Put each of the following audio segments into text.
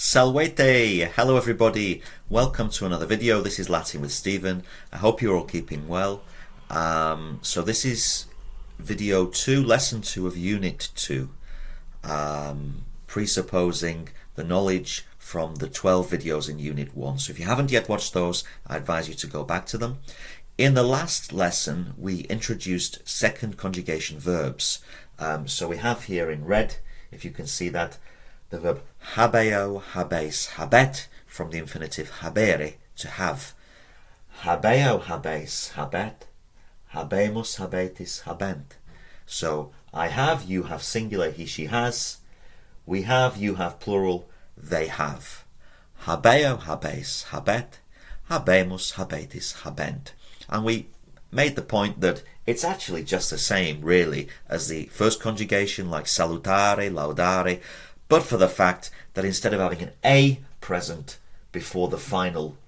Salvete! Hello everybody, welcome to another video. This is Latin with Stephen. I hope you're all keeping well. So this is video 2, lesson 2 of unit 2, presupposing the knowledge from the 12 videos in unit 1. So if you haven't yet watched those, I advise you to go back to them. In the last lesson we introduced second conjugation verbs. So we have here in red, if you can see that, the verb habeo, habes, habet, from the infinitive habere, to have. Habeo, habes, habet, habemus, habetis, habent. So I have, you have singular, he, she, has. We have, you have plural, they have. Habeo, habes, habet, habemus, habetis, habent. And we made the point that it's actually just the same, really, as the first conjugation, like salutare, laudare, but for the fact that instead of having an A present before the final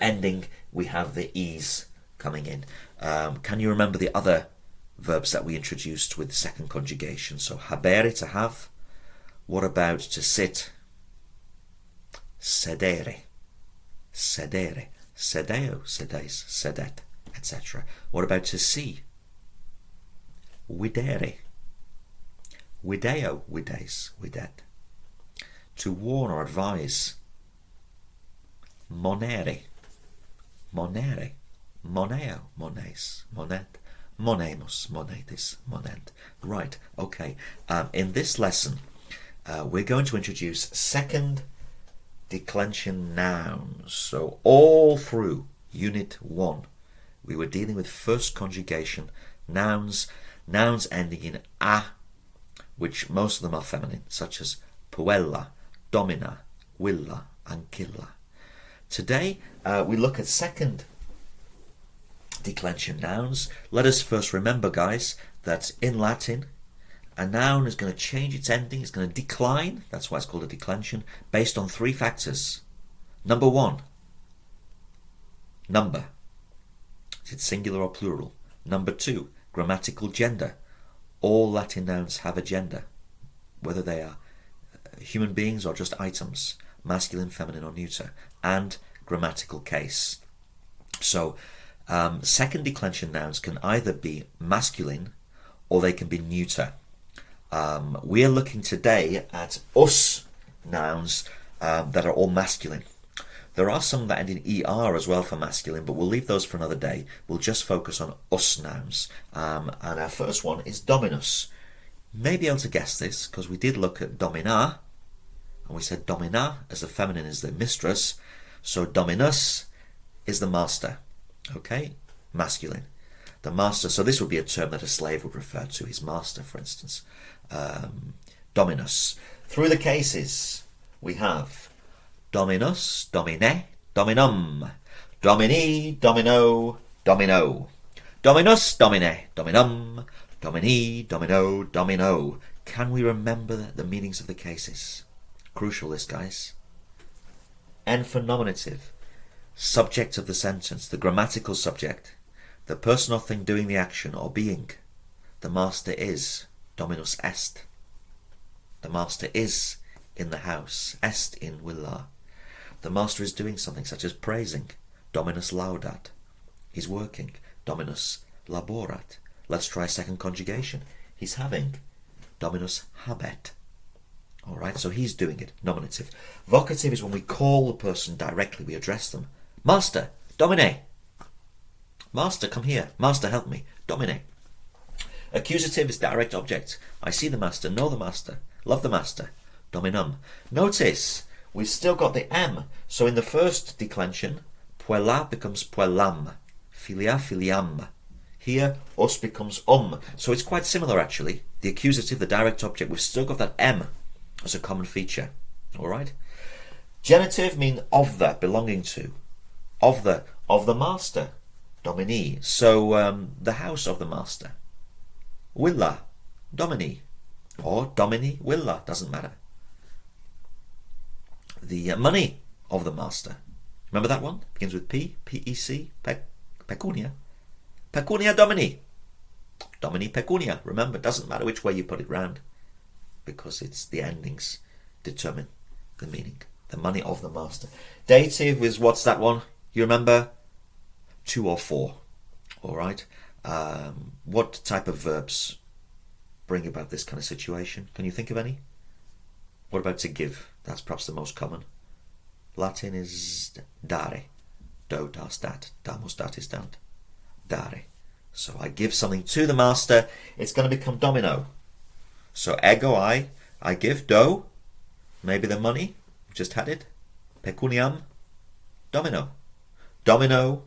ending, we have the E's coming in. Can you remember the other verbs that we introduced with second conjugation? So habere, to have. What about to sit? Sedere, sedere, sedeo, sedes, sedet, etc. What about to see? Videre, video, vides, videt. To warn or advise. Monere, monere, moneo, mones, monet, monemus, monetis, monent. Right, okay. In this lesson, we're going to introduce second declension nouns. So all through unit 1, we were dealing with first conjugation nouns, nouns ending in a, which most of them are feminine, such as puella, domina, villa, ancilla. Today, we look at second declension nouns. Let us first remember, guys, that in Latin, a noun is going to change its ending, it's going to decline, that's why it's called a declension, based on 3 factors. Number 1, number. Is it singular or plural? Number 2, grammatical gender. All Latin nouns have a gender, whether they are human beings or just items, masculine, feminine or neuter, and grammatical case. So second declension nouns can either be masculine or they can be neuter. We are looking today at us nouns that are all masculine. There are some that end in ER as well for masculine, but we'll leave those for another day. We'll just focus on us nouns. And our first one is dominus. You may be able to guess this because we did look at domina, and we said domina as the feminine is the mistress. So dominus is the master. Okay, masculine. The master, so this would be a term that a slave would refer to, his master, for instance. Dominus. Through the cases, we have dominus, domine, dominum, domini, domino, domino, dominus, domine, dominum, domini, domino, domino. Can we remember the meanings of the cases? Crucial, this, guys. N for nominative, subject of the sentence, the grammatical subject, the person or thing doing the action or being. The master is, dominus est. The master is in the house, est in villa. The master is doing something such as praising, dominus laudat. He's working, dominus laborat. Let's try second conjugation. He's having, dominus habet. Alright, so he's doing it, nominative. Vocative is when we call the person directly, we address them. Master, domine. Master, come here. Master, help me. Domine. Accusative is direct object. I see the master, know the master, love the master. Dominum. Notice, we've still got the M. So in the first declension, puella becomes puellam. Filia, filiam. Here, us becomes So it's quite similar, actually. The accusative, the direct object, we've still got that M as a common feature. Alright? Genitive mean of the, belonging to. Of the master. Domini. So the house of the master. Villa, domini, or domini, villa, doesn't matter. The money of the master. Remember that one? Begins with P, P-E-C, pecunia. Pecunia domini. Domini pecunia. Remember, doesn't matter which way you put it round, because it's the endings determine the meaning. The money of the master. Dative is, what's that one? You remember? 2 or 4. All right. What type of verbs bring about this kind of situation? Can you think of any? What about to give? That's perhaps the most common. Latin is dare. Do, das, dat. Damus, datis, dant. Dare. So I give something to the master. It's going to become domino. So ego, I give. Do, maybe the money. We've just had it. Pecuniam, domino. Domino,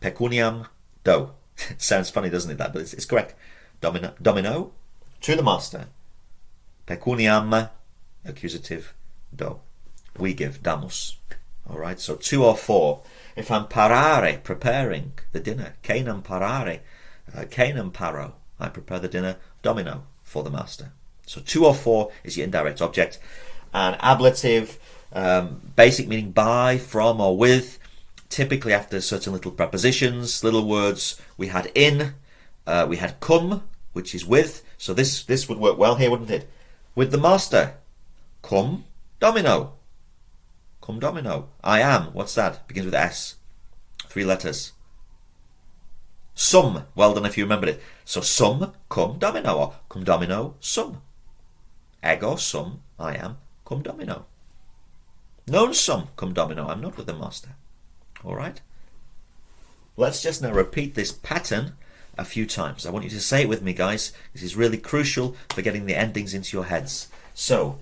pecuniam, do. Sounds funny, doesn't it, that? But it's correct. Domino, to the master. Pecuniam, accusative, do. We give, damus. All right, so 2 or 4. If I'm parare, preparing the dinner. Canam parare, canam paro. I prepare the dinner, domino, for the master. So 2 or 4 is your indirect object. And ablative, basic meaning by, from, or with, typically after certain little prepositions, little words. We had in, we had cum, which is with. So this would work well here, wouldn't it? With the master. Cum domino. Cum domino. I am. What's that? Begins with S. 3 letters. Sum. Well done if you remembered it. So sum, cum domino, or cum domino, sum. Ego sum, I am, cum domino. Non sum, cum domino, I'm not with the master. All right? Let's just now repeat this pattern a few times. I want you to say it with me, guys. This is really crucial for getting the endings into your heads. So,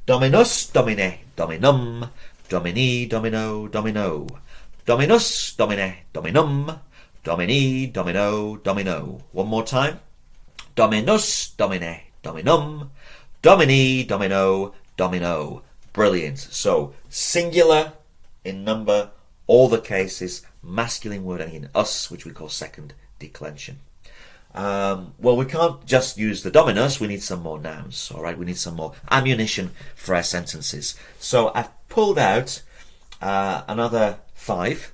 dominus, domine, dominum, domini, domino, domino. Dominus, domine, dominum, domini, domino, domino. One more time. Dominus, domine, dominum, domini, domino, domino. Brilliant. So, singular in number, all the cases, masculine word ending in us, which we call second declension. Well, we can't just use the dominus, we need some more nouns, all right? We need some more ammunition for our sentences. So I've pulled out another 5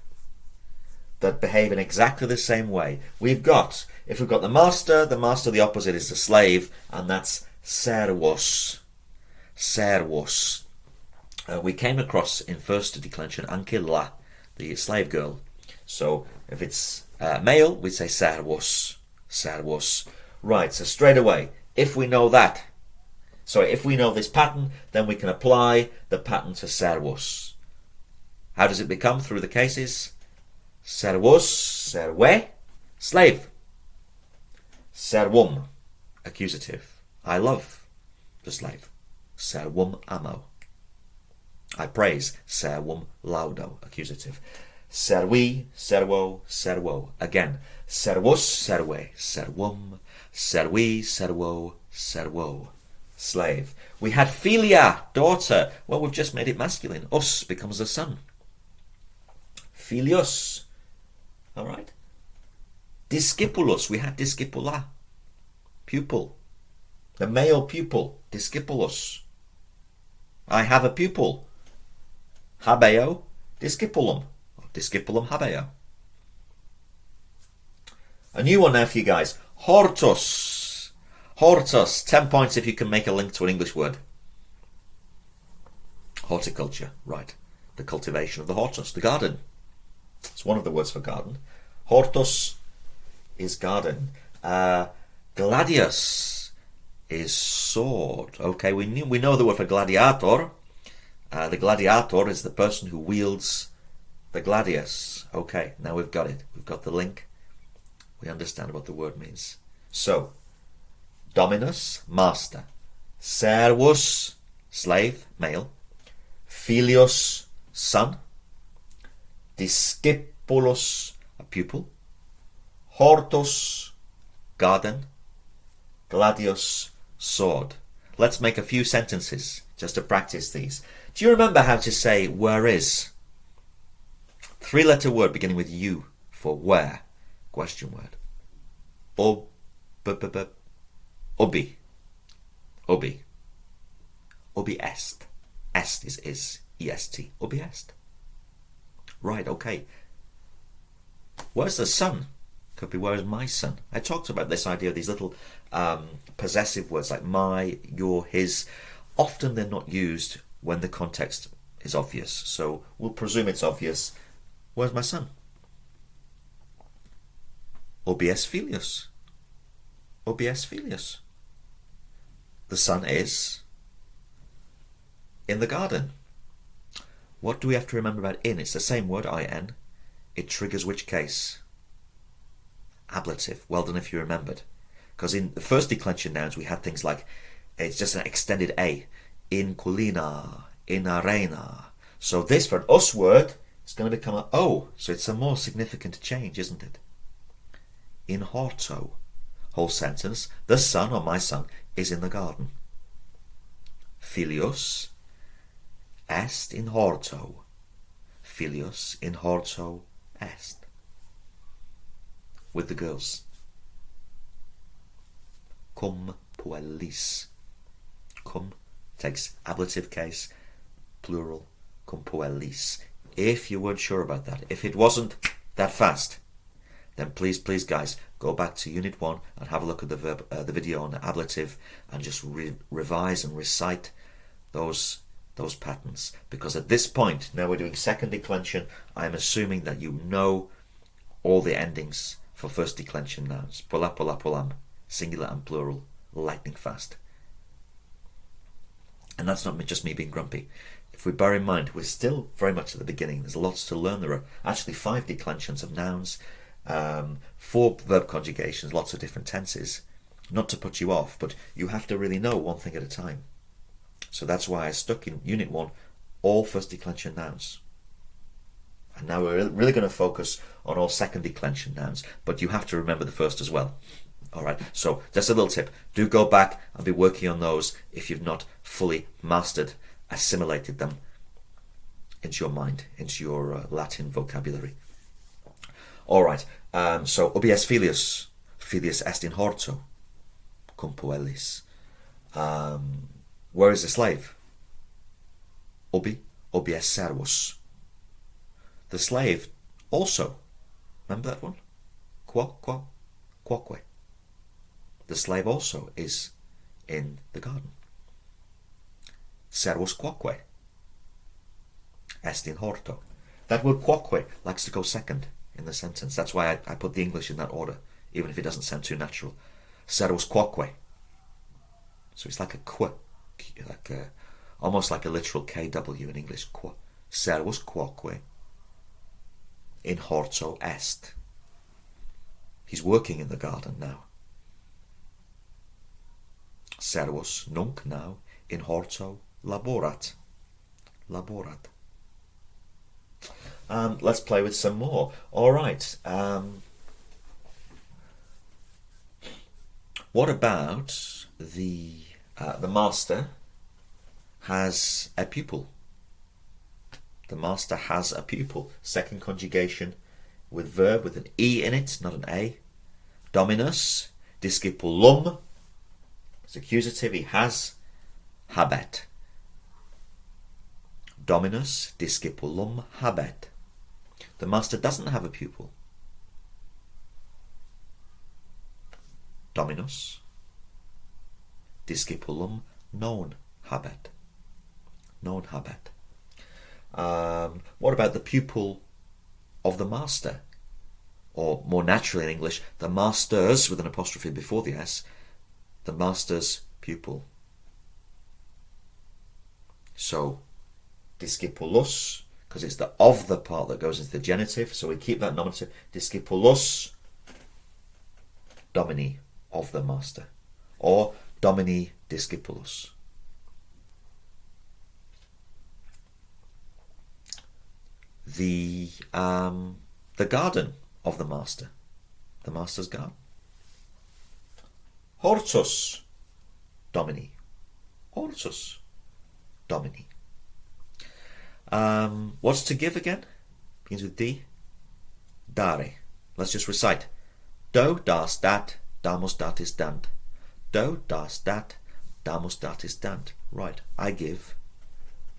that behave in exactly the same way. If we've got the master, the opposite is the slave, and that's servus. Servus. We came across in first declension Ancilla, the slave girl. So if it's male, we say servus. Servus. Right, so straight away, if we know this pattern, then we can apply the pattern to servus. How does it become through the cases? Servus, serve, slave. Servum, accusative. I love the slave. Servum amo. I praise. Servum laudo, accusative. Servi, servo, servo. Again, servus, serve, servum, servi, servo, servo. Slave. We had philia, daughter. Well, we've just made it masculine. Us becomes the son. Filius. All right. Discipulus. We had discipula. Pupil. The male pupil. Discipulus. I have a pupil. Habeo. Discipulum. Discipulum habeo. A new one now for you guys. Hortus. Hortus. 10 points if you can make a link to an English word. Horticulture. Right. The cultivation of the hortus. The garden. It's one of the words for garden. Hortus is garden. Gladius is sword. Okay, we know the word for gladiator. The gladiator is the person who wields the gladius. Okay, now we've got it. We've got the link. We understand what the word means. So, dominus, master. Servus, slave, male. Filius, son. Discipulus, a pupil. Hortus, garden. Gladius, sword. Let's make a few sentences just to practice these. Do you remember how to say where is? 3-letter word beginning with U for where. Question word. Ubi. Ubi. Ubi est. Est is. E-S-T. Ubi est. Right, okay. Where's the son? Could be where is my son? I talked about this idea of these little possessive words like my, your, his. Often they're not used when the context is obvious. So we'll presume it's obvious. Where's my son? Obies filius. Obies filius. The son is in the garden. What do we have to remember about in? It's the same word, in. It triggers which case? Ablative. Well done if you remembered. Because in the first declension nouns we had things like, it's just an extended a. In colina, in arena. So this, for an us word, is going to become an o. So it's a more significant change, isn't it? In horto. Whole sentence. The son, or my son, is in the garden. Filius est in horto. Filius in horto est. With the girls. Cum puellis. Cum takes ablative case, plural, cum puellis. If you weren't sure about that, if it wasn't that fast, then please, guys, go back to Unit 1 and have a look at the video on ablative and just revise and recite those patterns. Because at this point, now we're doing second declension, I'm assuming that you know all the endings for first declension nouns. Pulla, pulla, pullam, singular and plural, lightning fast. And that's not just me being grumpy. If we bear in mind, we're still very much at the beginning. There's lots to learn. There are actually 5 declensions of nouns, 4 verb conjugations, lots of different tenses. Not to put you off, but you have to really know one thing at a time. So that's why I stuck in Unit 1 all first declension nouns. And now we're really going to focus on all second declension nouns, but you have to remember the first as well. Alright, so just a little tip. Do go back and be working on those if you've not fully mastered, assimilated them into your mind, into your Latin vocabulary. Alright, so ubies filius. Filius est in horto. Cum puellis. Where is the slave? Ubies servus. The slave also. Remember that one? Quoque. The slave also is in the garden. Servus quoque est in horto. That word quoque likes to go second in the sentence. That's why I put the English in that order, even if it doesn't sound too natural. Servus quoque. So it's like a qu, almost like a literal KW in English. Qu. Servus quoque in horto est. He's working in the garden now. Servus nunc now in horto laborat. Let's play with some more. All right. What about the master has a pupil? The master has a pupil. Second conjugation with verb with an E in it, not an A. Dominus discipulum. It's accusative, he has. Habet. Dominus discipulum habet. The master doesn't have a pupil. Dominus discipulum non habet. Non habet. What about the pupil of the master? Or more naturally in English, the masters, with an apostrophe before the S, the master's pupil. So, discipulus, because it's the of the part that goes into the genitive, so we keep that nominative. Discipulus domini, of the master, or domini discipulus. The garden of the master's garden. Hortus domini. Hortus domini. What's to give again? Begins with D. Dare. Let's just recite. Do, das, dat, damus, datis, dant. Do, das, dat, damus, datis, dant. Right. I give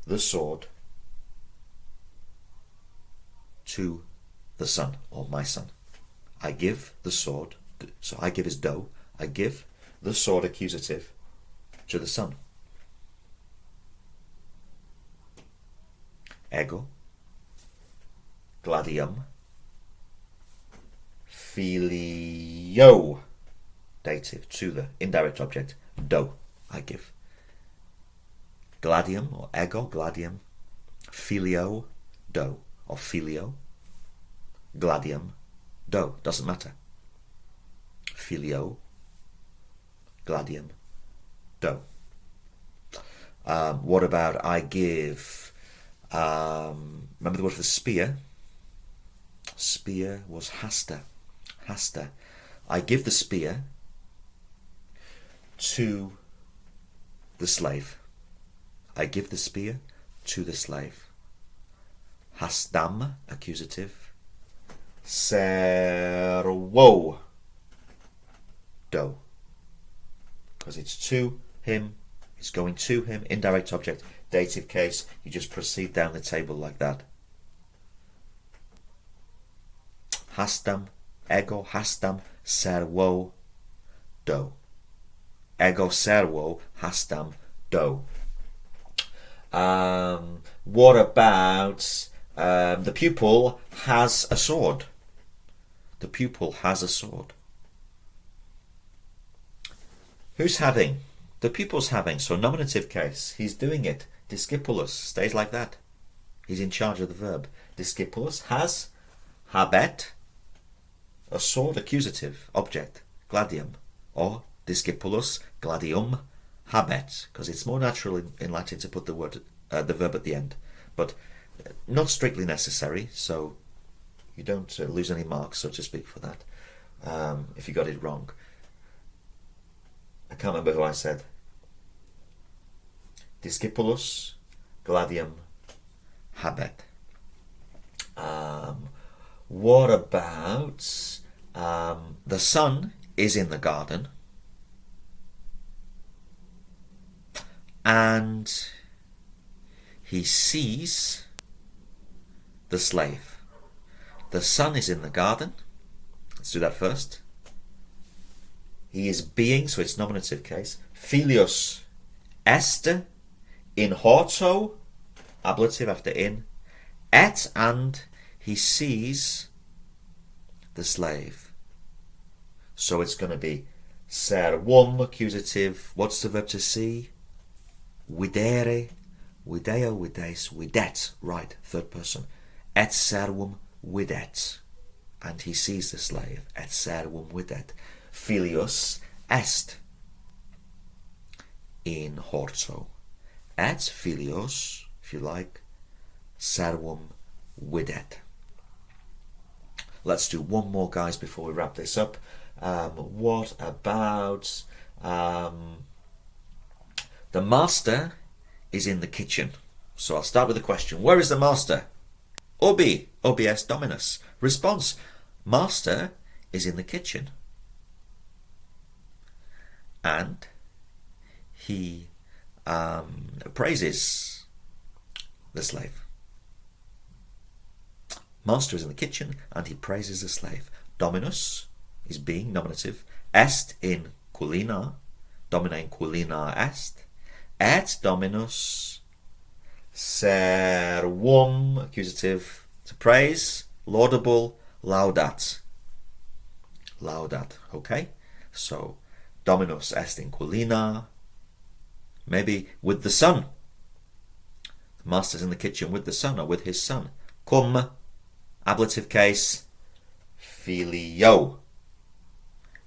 the sword to the son, or my son. I give the sword, so I give is do. I give the sword, accusative, to the son. ego, gladium, filio, dative, to the indirect object, do, I give. Gladium or ego, gladium, filio, do, or filio, gladium, do, doesn't matter. Filio, gladium, do. What about I give, remember the word for the spear? Spear was hasta. Hasta. I give the spear to the slave. I give the spear to the slave. Hastam, accusative. Servo, do. Because it's to him, it's going to him, indirect object, dative case, you just proceed down the table like that. Hastam, ego, hastam, servo, do. Ego, servo, hastam, do. What about the pupil has a sword? The pupil has a sword. Who's having? The pupil's having, so nominative case. He's doing it. Discipulus stays like that. He's in charge of the verb. Discipulus has, habet, a sword, accusative, object, gladium, or discipulus, gladium, habet, because it's more natural in Latin to put the verb at the end, but not strictly necessary, so you don't lose any marks, so to speak, for that, if you got it wrong. I can't remember who I said. Discipulus, gladium, habet. What about the son is in the garden and he sees the slave. The son is in the garden. Let's do that first. He is being, so it's nominative case. Filius est in horto, ablative after in, et, and he sees the slave. So it's going to be servum, accusative. What's the verb to see? Videre, video, vides, videt. Right, third person. Et servum videt. And he sees the slave. Et servum videt. Filius est in horto. Et filius, if you like, servum videt. Let's do one more, guys, before we wrap this up. What about the master is in the kitchen? So I'll start with a question. Where is the master? Ubi, ubi est dominus. Response, master is in the kitchen. And he praises the slave. Master is in the kitchen and he praises the slave. Dominus is being, nominative. Est in culina. Domine in culina est. Et dominus servum, accusative, to praise, laudable, laudat. Laudat, okay? So, dominus est in culina. Maybe with the son. The master's in the kitchen with the son or with his son. Cum, ablative case, filio.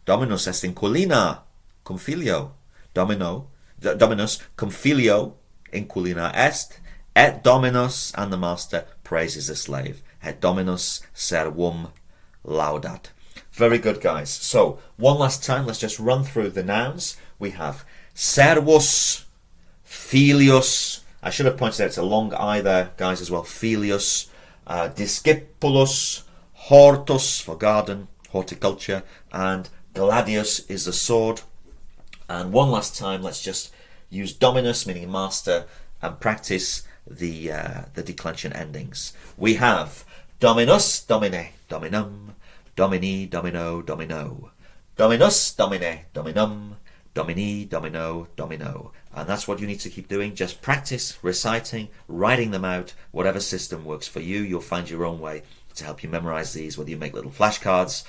Dominus est in culina, cum filio. Dominus cum filio in culina est. Et dominus, and the master praises the slave. Et dominus servum laudat. Very good, guys. So, one last time, let's just run through the nouns. We have servus, filius. I should have pointed out it's a long I there, guys, as well. Filius, discipulus, hortus for garden, horticulture, and gladius is the sword. And one last time, let's just use dominus, meaning master, and practice the declension endings. We have dominus, domine, dominum, domini, domino, domino. Dominus, domine, dominum, domini, domino, domino. And that's what you need to keep doing. Just practice reciting, writing them out. Whatever system works for you, you'll find your own way to help you memorize these, whether you make little flashcards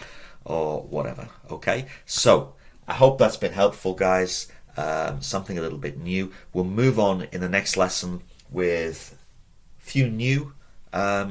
or whatever. Okay, so I hope that's been helpful, guys. Something a little bit new. We'll move on in the next lesson with a few new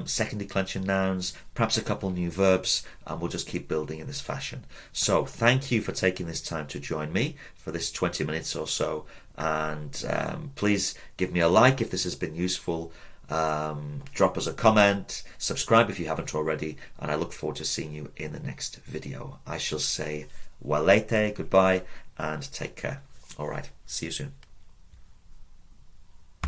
second declension nouns, perhaps a couple new verbs, and we'll just keep building in this fashion. So thank you for taking this time to join me for this 20 minutes or so, and please give me a like if this has been useful. Drop us a comment, subscribe if you haven't already, and I look forward to seeing you in the next video. I shall say walete, goodbye, and take care. All right, see you soon.